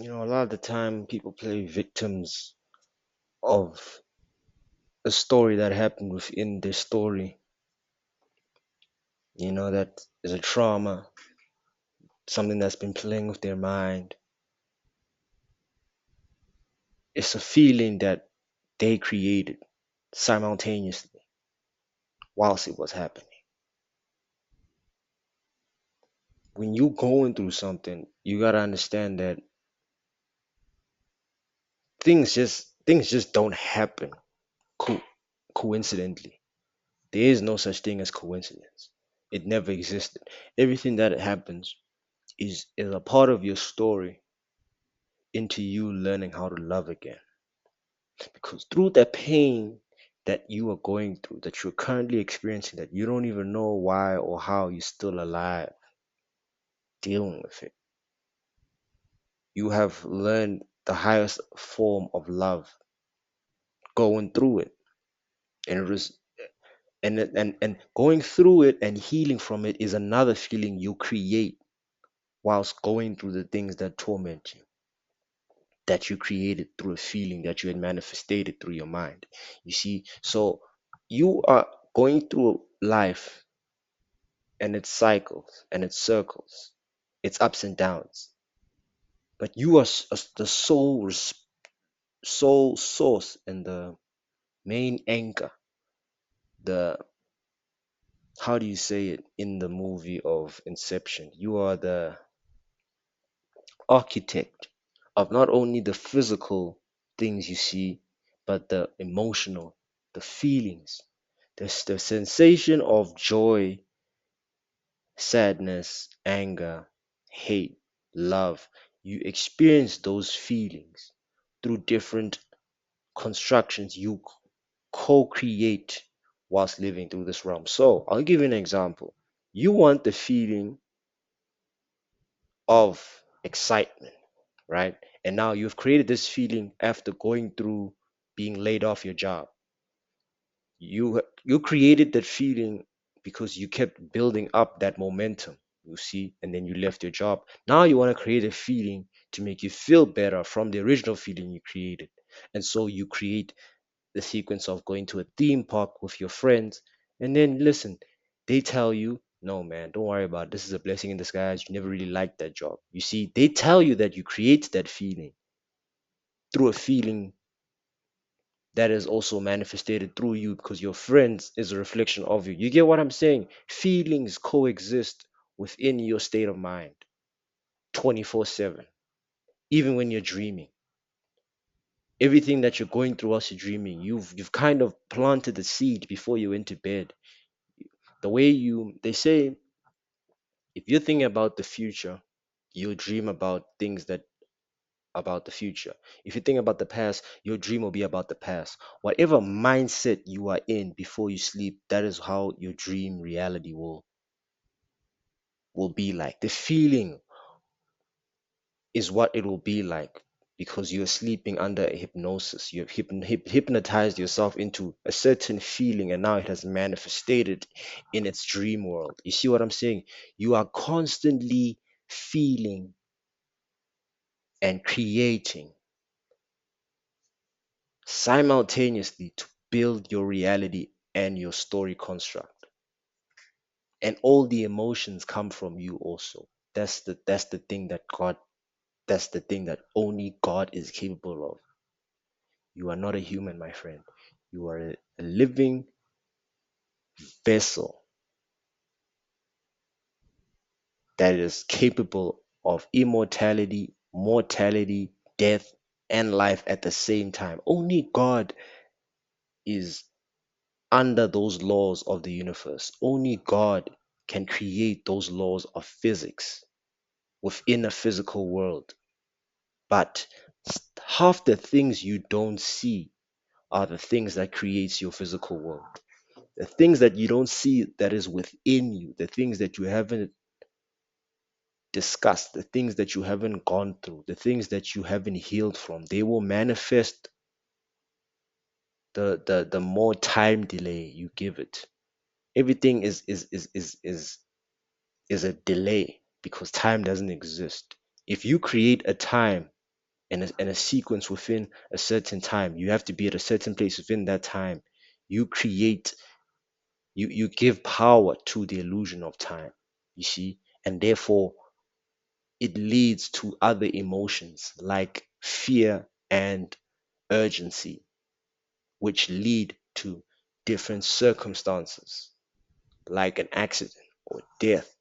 A lot of the time people play victims of a story that happened within their story. That is a trauma, something that's been playing with their mind. It's a feeling that they created simultaneously whilst it was happening. When you going through something, you gotta understand that things just don't happen co- coincidentally. There is no such thing as coincidence. It never existed. Everything that happens is a part of your story into you learning how to love again. Because through that pain that you are going through, that you're currently experiencing, that you don't even know why or how you're still alive, dealing with it, you have learned the highest form of love going through it. And it was and going through it and healing from it is another feeling you create whilst going through the things that torment you, that you created through a feeling that you had manifested through your mind. You see, so you are going through life and its cycles and its circles, its ups and downs, but you are the sole source and the main anchor, the how do you say it in the movie of Inception? You are the architect of not only the physical things you see, but the emotional, the feelings, the sensation of joy, sadness, anger, hate, love. You experience those feelings through different constructions you co create whilst living through this realm. So, I'll give you an example. You want the feeling of excitement, right? And now you've created this feeling after going through being laid off your job. You created that feeling because you kept building up that momentum, you see, and then you left your job. Now you want to create a feeling to make you feel better from the original feeling you created. And so you create the sequence of going to a theme park with your friends, and then listen, they tell you, no man, don't worry about it. This is a blessing in disguise. You never really liked that job. You see, they tell you that you create that feeling through a feeling that is also manifested through you because your friends is a reflection of you. You get what I'm saying? Feelings coexist within your state of mind 24/7, even when you're dreaming. Everything that you're going through whilst you're dreaming, you've kind of planted the seed before you went to bed. The way they say, if you're thinking about the future, you'll dream about things that about the future. If you think about the past, your dream will be about the past. Whatever mindset you are in before you sleep, that is how your dream reality will be like. The feeling is what it will be like because you're sleeping under a hypnosis. You've hypnotized yourself into a certain feeling and now it has manifested in its dream world. You see what I'm saying? You are constantly feeling and creating simultaneously to build your reality and your story construct. And all the emotions come from you also. That's the thing that God that's the thing that only God is capable of. You are not a human, my friend. You are a living vessel that is capable of immortality, mortality, death, and life at the same time. Only God is under those laws of the universe. Only God can create those laws of physics within a physical world. But half the things you don't see are the things that creates your physical world. The things that you don't see that is within you, the things that you haven't discussed, the things that you haven't gone through, the things that you haven't healed from, they will manifest the more time delay you give it. Everything is a delay because time doesn't exist. If you create a time, and a sequence within a certain time. You have to be at a certain place within that time. You create, you give power to the illusion of time, you see, and therefore it leads to other emotions like fear and urgency, which lead to different circumstances like an accident or death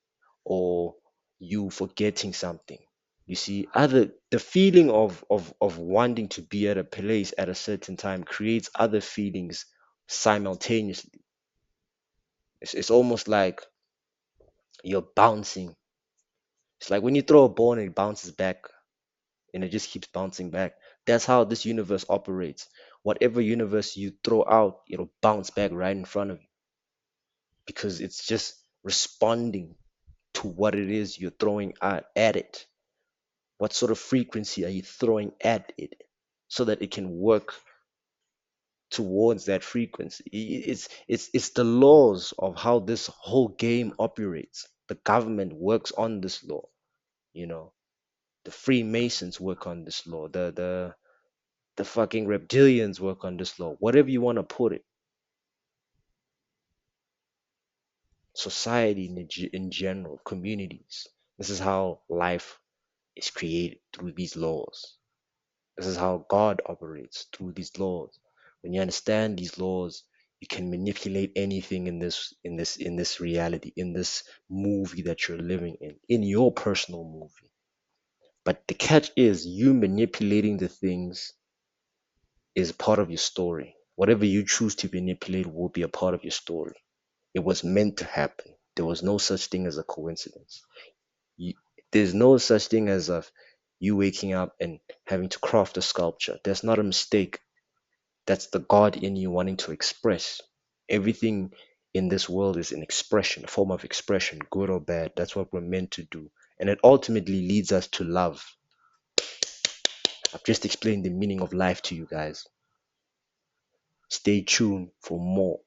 or you forgetting something. You see, other the feeling of wanting to be at a place at a certain time creates other feelings simultaneously. It's almost like you're bouncing. It's like when you throw a ball and it bounces back and it just keeps bouncing back. That's how this universe operates. Whatever universe you throw out, it'll bounce back right in front of you because it's just responding to what it is you're throwing at it. What sort of frequency are you throwing at it so that it can work towards that frequency? It's the laws of how this whole game operates. The government works on this law, you know. The Freemasons work on this law. The fucking reptilians work on this law. Whatever you want to put it. Society in general, communities. This is how life is created through these laws. This is how God operates through these laws. When you understand these laws, you can manipulate anything in this reality, in this movie that you're living in your personal movie. But the catch is you manipulating the things is part of your story. Whatever you choose to manipulate will be a part of your story. It was meant to happen. There was no such thing as a coincidence. You, there's no such thing as of you waking up and having to craft a sculpture. That's not a mistake. That's the God in you wanting to express. Everything in this world is an expression, a form of expression, good or bad. That's what we're meant to do. And it ultimately leads us to love. I've just explained the meaning of life to you guys. Stay tuned for more.